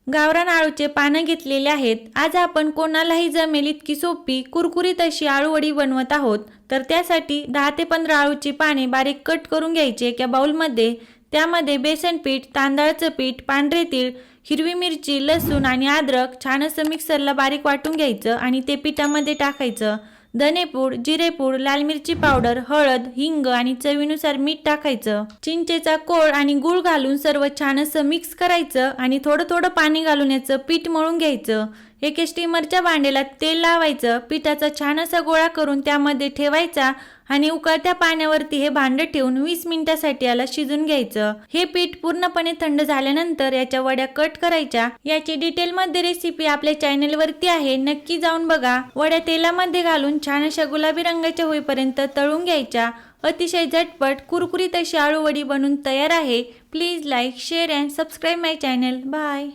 गावरान आळूचे पानं घेतलेले आहेत। आज आपण कोणालाही जमेल इतकी सोपी कुरकुरीत अशी आळूवडी बनवत आहोत। तर त्यासाठी 10 ते 15 आळूची पाने बारीक कट करून घ्यायचे एका बाउलमध्ये। त्यामध्ये बेसन पीठ, तांदळाचं पीठ, पांढरे तीळ, हिरवी मिरची, लसूण आणि अद्रक छान असं मिक्सरला बारीक वाटून घ्यायचं आणि ते पिठामध्ये टाकायचं। धनेपूड, जिरेपूड, लाल मिरची पावडर, हळद, हिंग आणि चवीनुसार मीठ टाकायचं। चिंचेचा कोळ आणि गूळ घालून सर्व छान असं मिक्स करायचं आणि थोडं थोडं पाणी घालून याचं पीठ मळून घ्यायचं। एका स्टीमरच्या भांड्याला तेल लावायचं, पिठाचा छान असा गोळा करून त्यामध्ये ठेवायचा आणि उकळत्या पाण्यावरती हे भांडं ठेवून 20 मिनिटांसाठी याला शिजून घ्यायचं। हे पीठ पूर्णपणे थंड झाल्यानंतर याच्या वड्या कट करायच्या। याची डिटेलमध्ये रेसिपी आपल्या चॅनलवरती आहे, नक्की जाऊन बघा। वड्या तेलामध्ये घालून छान अशा गुलाबी रंगाच्या होईपर्यंत तळून घ्यायच्या। अतिशय झटपट कुरकुरीत अशी आळूवडी बनून तयार आहे। Please like, share and subscribe my channel. Bye.